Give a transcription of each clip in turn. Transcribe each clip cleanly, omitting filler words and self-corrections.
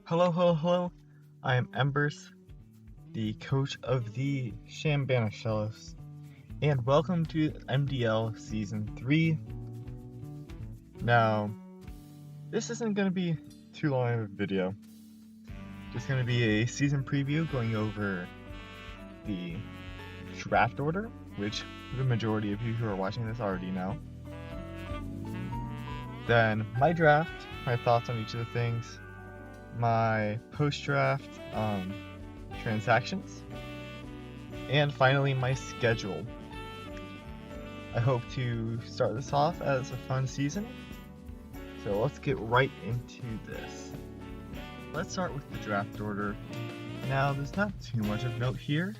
Hello, hello, hello. I am eMburst, the coach of the Shellists, and welcome to MDL Season 3. Now, this isn't going to be too long of a video. Just going to be a season preview going over the draft order, which the majority of you who are watching this already know. Then my draft, my thoughts on each of the things, my post-draft transactions, and finally my schedule. I hope to start this off as a fun season, so let's get right into this. Let's start with the draft order. Now, there's not too much of note here,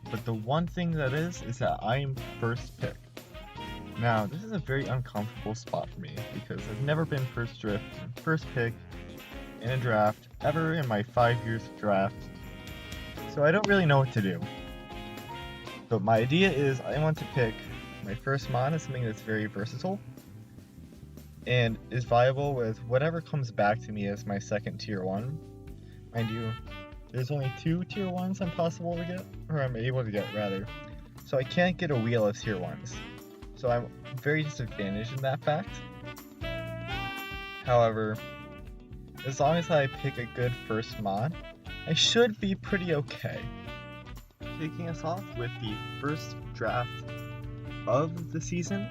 but the one thing that is that I am first pick. Now, this is a very uncomfortable spot for me because I've never been first pick in a draft ever in my 5 years of draft, so I don't really know what to do. But my idea is I want to pick my first mon as something that's very versatile and is viable with whatever comes back to me as my second tier 1. Mind you, there's only 2 tier 1s I'm possible to get, or I'm able to get rather, so I can't get a wheel of tier 1s. So I'm very disadvantaged in that fact. However, as long as I pick a good first mon, I should be pretty okay. Kicking us off with the first draft of the season,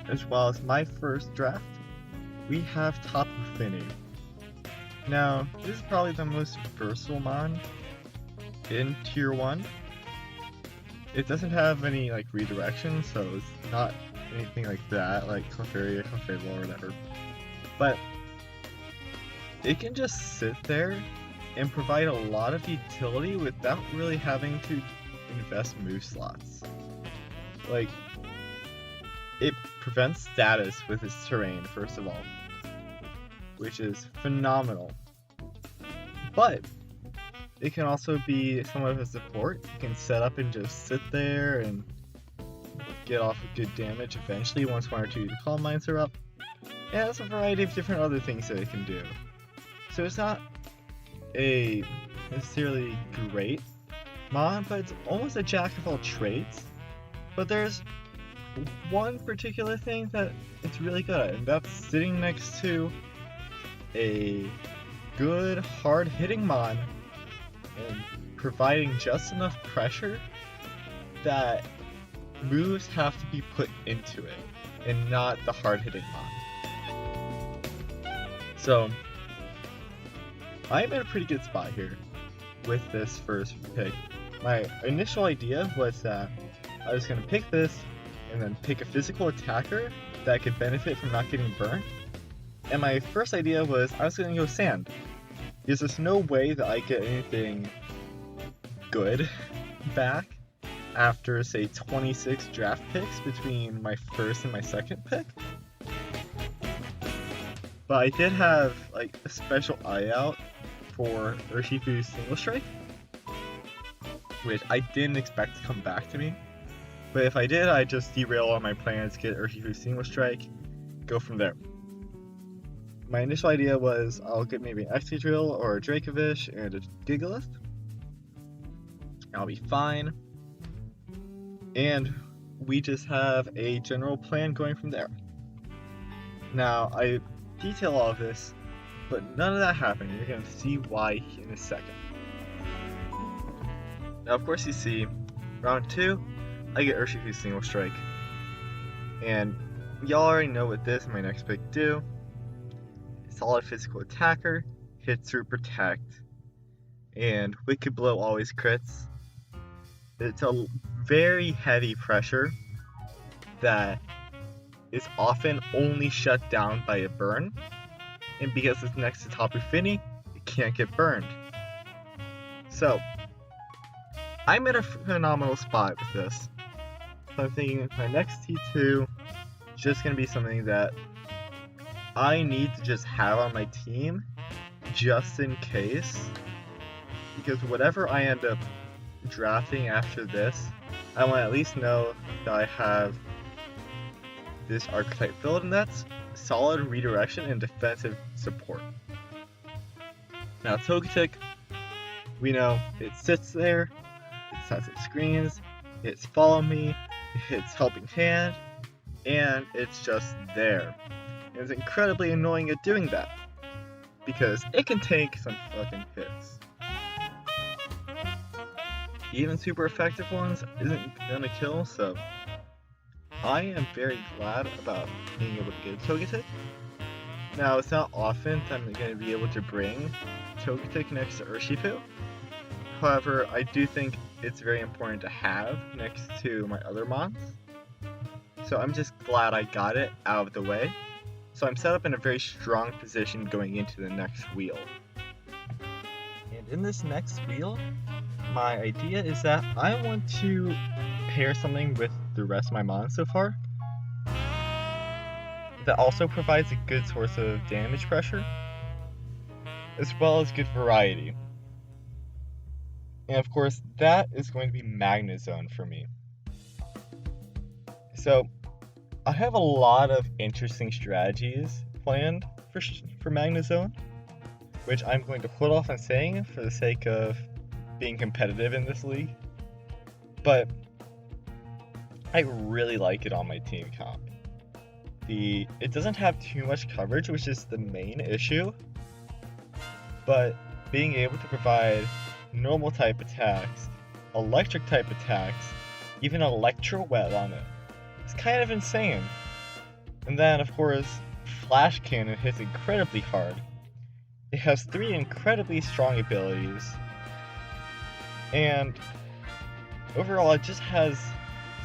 as well as my first draft, we have Tapu Fini. Now, this is probably the most versatile mon in tier 1. It doesn't have any redirection, so it's not anything like that, like Clefairy or Clefable or whatever. But it can just sit there and provide a lot of utility without really having to invest move slots. It prevents status with its terrain, first of all, which is phenomenal. But it can also be somewhat of a support. You can set up and just sit there and get off of good damage eventually once 1 or 2 Calm Minds are up. It has a variety of different other things that it can do. So it's not a necessarily great mon, but it's almost a jack of all trades. But there's one particular thing that it's really good at, and that's sitting next to a good hard-hitting mon and providing just enough pressure that moves have to be put into it and not the hard-hitting mon. So I'm in a pretty good spot here with this first pick. My initial idea was that I was going to pick this and then pick a physical attacker that could benefit from not getting burnt. And my first idea was I was going to go Sand. Because there's no way that I get anything good back after, say, 26 draft picks between my first and my second pick. But I did have a special eye out for Urshifu's Single Strike, which I didn't expect to come back to me. But if I did, I'd just derail all my plans, get Urshifu's Single Strike, go from there. My initial idea was I'll get maybe an Excadrill or a Dracovish and a Gigalith. I'll be fine. And we just have a general plan going from there. Now, I detail all of this, but none of that happened. You're going to see why in a second. Now, of course, you see, round 2, I get Urshifu's Single Strike. And y'all already know what this and my next pick do. Solid physical attacker, hits through protect, and Wicked Blow always crits. It's a very heavy pressure that is often only shut down by a burn, and because it's next to Tapu Fini, it can't get burned. So I'm in a phenomenal spot with this. So I'm thinking my next T2 is just going to be something that I need to just have on my team just in case, because whatever I end up drafting after this, I want to at least know that I have this archetype filled, and that's solid redirection and defensive support. Now Togetic, we know it sits there, it sets up screens, it's follow me, it's helping hand, and it's just there. And it's incredibly annoying at doing that, because it can take some fucking hits. Even super effective ones isn't gonna kill, so I am very glad about being able to get a Togetic. Now, it's not often that I'm going to be able to bring Togetic next to Urshifu. However, I do think it's very important to have next to my other mons. So I'm just glad I got it out of the way. So I'm set up in a very strong position going into the next wheel. And in this next wheel, my idea is that I want to pair something with the rest of my mons so far that also provides a good source of damage pressure, as well as good variety. And of course, that is going to be Magnezone for me. So, I have a lot of interesting strategies planned for Magnezone, which I'm going to hold off on saying for the sake of being competitive in this league. But I really like it on my team comp. It doesn't have too much coverage, which is the main issue, but being able to provide normal type attacks, electric type attacks, even Electro Web on it, it's kind of insane. And then, of course, Flash Cannon hits incredibly hard. It has 3 incredibly strong abilities, and overall it just has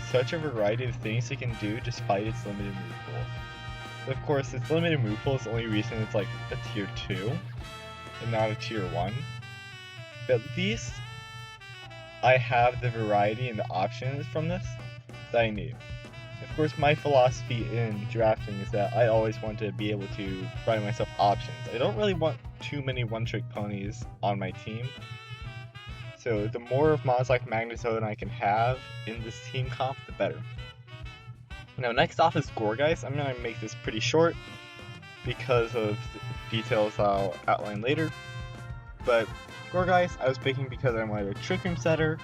such a variety of things it can do despite its limited move pool. Of course, its limited move pool is the only reason it's like a tier 2 and not a tier 1. But at least I have the variety and the options from this that I need. Of course, my philosophy in drafting is that I always want to be able to provide myself options. I don't really want too many one-trick ponies on my team. So the more of mons like Magnezone I can have in this team comp, the better. Now next off is Gourgeist. I'm going to make this pretty short because of the details I'll outline later. But Gourgeist I was picking because I wanted a Trick Room setter.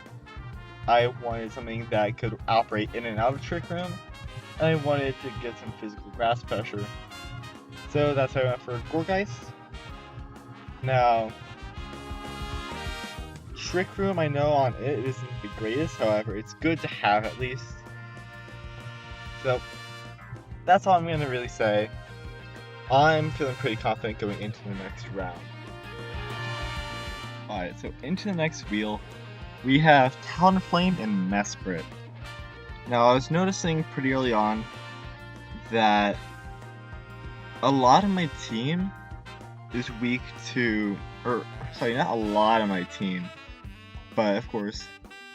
I wanted something that could operate in and out of Trick Room. And I wanted to get some physical grass pressure. So that's why I went for Gourgeist. Now, Trick Room I know on it isn't the greatest, however, it's good to have at least. So, that's all I'm going to really say. I'm feeling pretty confident going into the next round. Alright, so into the next wheel, we have Talonflame and Mesprit. Now, I was noticing pretty early on that a lot of my team is weak to, sorry, not a lot of my team, but of course,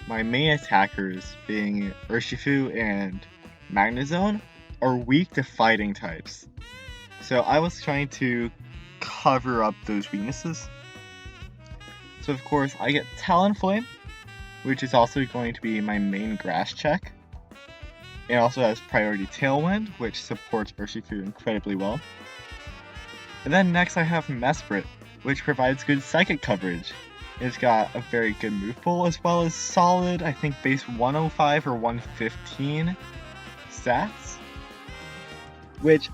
my main attackers being Urshifu and Magnezone are weak to fighting types. So I was trying to cover up those weaknesses. So of course, I get Talonflame, which is also going to be my main grass check. It also has priority Tailwind, which supports Urshifu incredibly well. And then next I have Mesprit, which provides good psychic coverage. It's got a very good move pool as well as solid, I think base 105 or 115 stats, which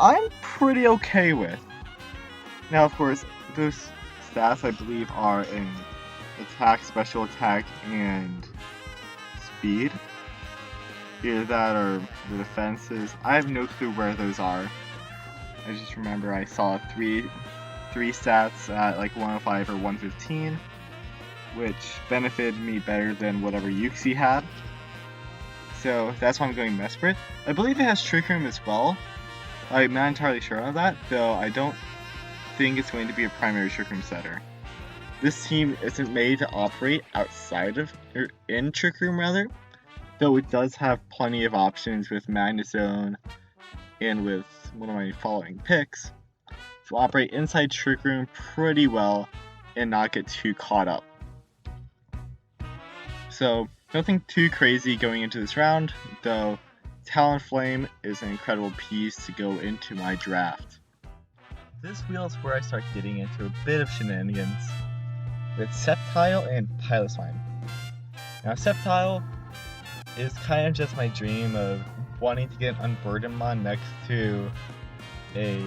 I'm pretty okay with. Now of course, those stats I believe are in attack, special attack, and speed. Either that or the defenses. I have no clue where those are. I just remember I saw three stats at like 105 or 115, which benefited me better than whatever Yuxi had. So that's why I'm going Mesprit. I believe it has Trick Room as well. I'm not entirely sure of that, though I don't think it's going to be a primary Trick Room setter. This team isn't made to operate outside of, or in Trick Room rather, though it does have plenty of options with Magnezone and with one of my following picks to operate inside Trick Room pretty well and not get too caught up. So, nothing too crazy going into this round, though Talonflame is an incredible piece to go into my draft. this wheel is where I start getting into a bit of shenanigans with Sceptile and Piloswine. Now, Sceptile is kind of just my dream of wanting to get an Unburdened mon next to a,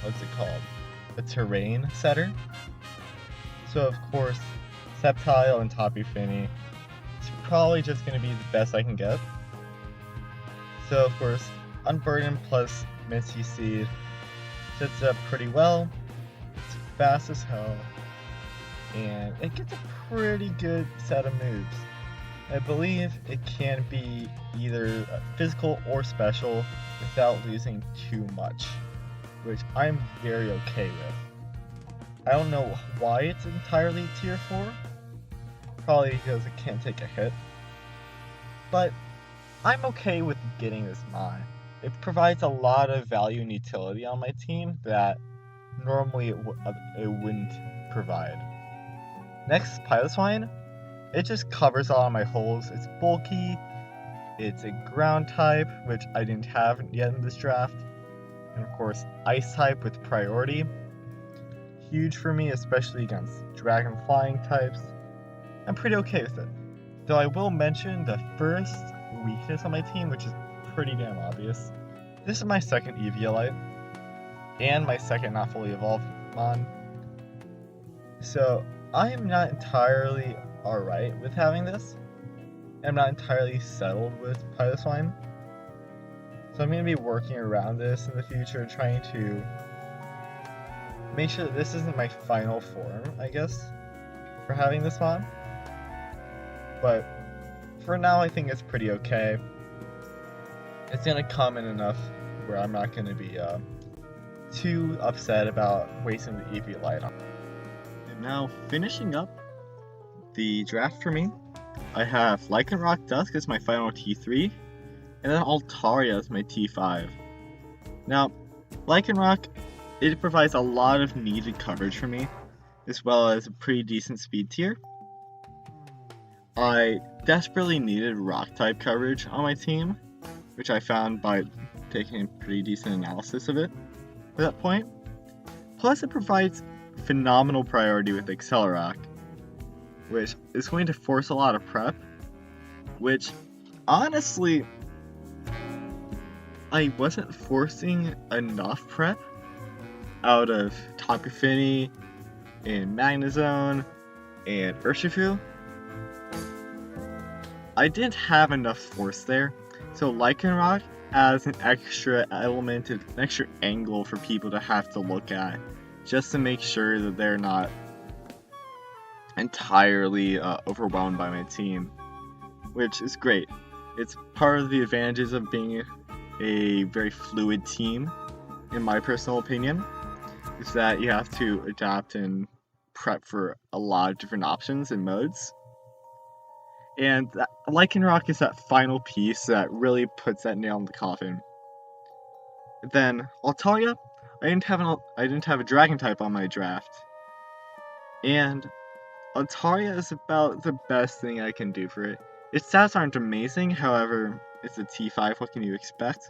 what's it called? A terrain setter. So, of course, Sceptile and Tapu Fini is probably just going to be the best I can get. So, of course, Unburdened plus Misty Seed sets it up pretty well. It's fast as hell, and it gets a pretty good set of moves. I believe it can be either physical or special without losing too much, which I'm very okay with. I don't know why it's entirely tier 4, probably because it can't take a hit, but I'm okay with getting this mon. It provides a lot of value and utility on my team that normally it wouldn't provide. Next, Piloswine. It just covers all of my holes. It's bulky, it's a ground type, which I didn't have yet in this draft, and of course, ice type with priority. Huge for me, especially against dragon flying types. I'm pretty okay with it. Though I will mention the first weakness on my team, which is pretty damn obvious. This is my second Eviolite, and my second not fully evolved mon. So I am not entirely alright with having this. I'm not entirely settled with Piloswine. So I'm going to be working around this in the future, trying to make sure that this isn't my final form, I guess, for having this mon. But for now, I think it's pretty okay. It's going to come in enough where I'm not going to be too upset about wasting the Eviolite on. And now, finishing up the draft for me, I have Lycanroc Dusk as my final T3, and then Altaria as my T5. Now, Lycanroc, it provides a lot of needed coverage for me, as well as a pretty decent speed tier. I desperately needed Rock-type coverage on my team, which I found by taking a pretty decent analysis of it at that point. Plus, it provides phenomenal priority with Accelerock, which is going to force a lot of prep, which, honestly, I wasn't forcing enough prep out of Tapu Fini and Magnezone and Urshifu. I didn't have enough force there, so Lycanroc adds an extra element, an extra angle for people to have to look at, just to make sure that they're not entirely overwhelmed by my team, which is great. It's part of the advantages of being a very fluid team, in my personal opinion, is that you have to adapt and prep for a lot of different options and modes. And Lycanroc is that final piece that really puts that nail in the coffin. Then Altaria, I didn't have a dragon type on my draft, and Altaria is about the best thing I can do for it. Its stats aren't amazing, however, it's a T5, what can you expect?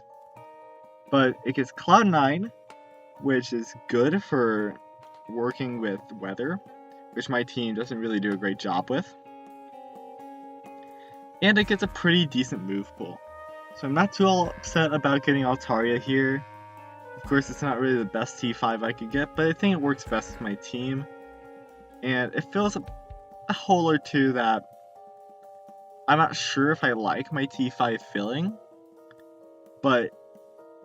But it gets Cloud 9, which is good for working with weather, which my team doesn't really do a great job with. And it gets a pretty decent move pool. So I'm not too upset about getting Altaria here. Of course, it's not really the best T5 I could get, but I think it works best with my team. And it fills a hole or two that I'm not sure if I like my T5 filling, but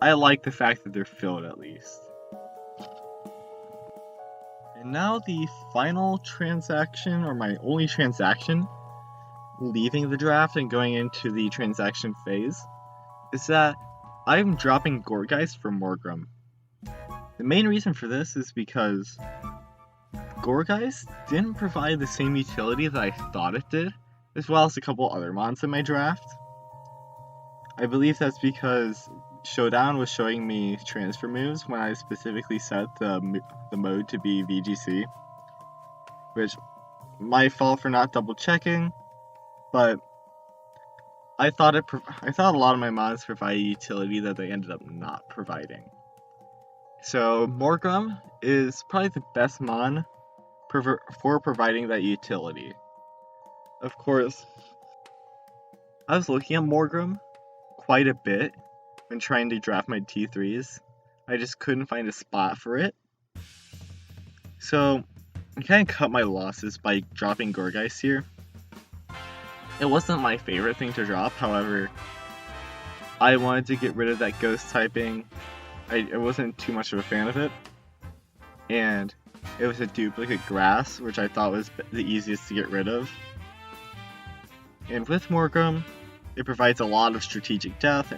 I like the fact that they're filled at least. And now the final transaction, or my only transaction, leaving the draft and going into the transaction phase, is that I'm dropping Gourgeist for Morgrem. The main reason for this is because Gourgeist didn't provide the same utility that I thought it did, as well as a couple other mons in my draft. I believe that's because Showdown was showing me transfer moves when I specifically set the mode to be VGC, which my fault for not double checking, but I thought a lot of my mods provide utility that they ended up not providing. So Morgrim is probably the best mon for providing that utility. Of course, I was looking at Morgrim quite a bit when trying to draft my T3s. I just couldn't find a spot for it. So I kind of cut my losses by dropping Gorgeist here. It wasn't my favorite thing to drop, however, I wanted to get rid of that ghost typing. I wasn't too much of a fan of it. And it was a duplicate grass, which I thought was the easiest to get rid of. And with Morgrim, it provides a lot of strategic depth.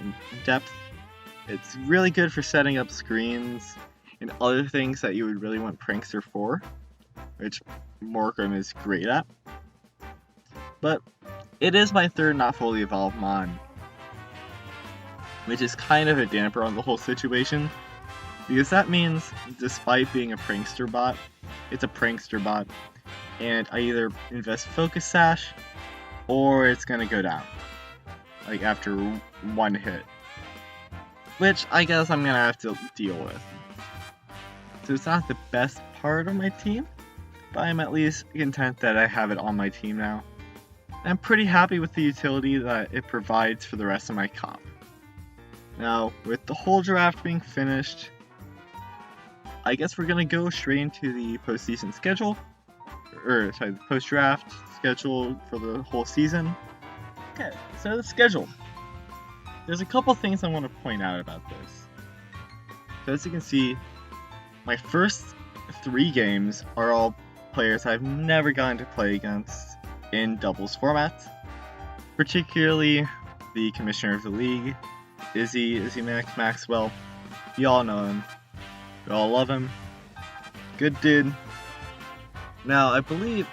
It's really good for setting up screens and other things that you would really want Prankster for, which Morgrim is great at. But it is my third not fully evolved mon, which is kind of a damper on the whole situation, because that means despite being a Prankster bot, it's a Prankster bot, and I either invest Focus Sash or it's gonna go down, like after one hit, which I guess I'm gonna have to deal with. So it's not the best part of my team, but I'm at least content that I have it on my team now. I'm pretty happy with the utility that it provides for the rest of my comp. Now, with the whole draft being finished, I guess we're gonna go straight into the postseason schedule, the post-draft schedule for the whole season. Okay, so the schedule. There's a couple things I want to point out about this. So as you can see, my first 3 games are all players I've never gotten to play against in doubles formats, particularly the Commissioner of the League, Izzy Maxwell. You all know him. You all love him. Good dude. Now, I believe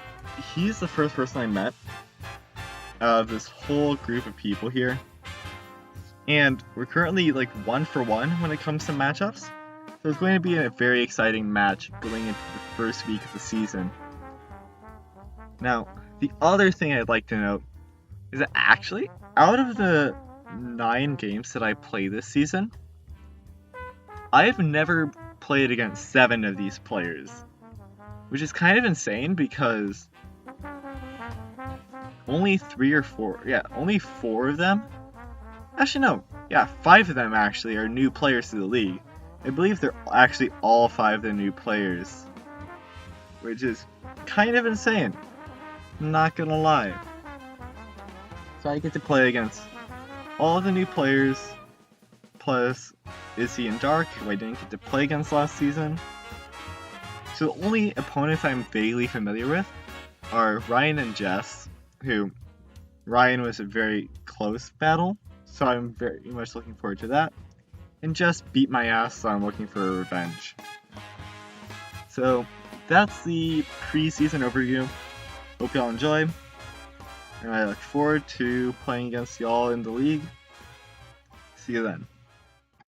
he's the first person I met out of this whole group of people here. And we're currently like 1-for-1 when it comes to matchups. So it's going to be a very exciting match going into the first week of the season. Now, the other thing I'd like to note is that actually, out of the 9 games that I play this season, I've never played against 7 of these players, which is kind of insane because only 4 of them, actually no, yeah, 5 of them actually are new players to the league. I believe they're actually all 5 of the new players, which is kind of insane, I'm not gonna lie. So I get to play against all of the new players, plus Izzy and Dark, who I didn't get to play against last season. So the only opponents I'm vaguely familiar with are Ryan and Jess, who Ryan was a very close battle, so I'm very much looking forward to that. And Jess beat my ass, so I'm looking for revenge. So that's the preseason overview. Hope y'all enjoy, and I look forward to playing against y'all in the league. See you then.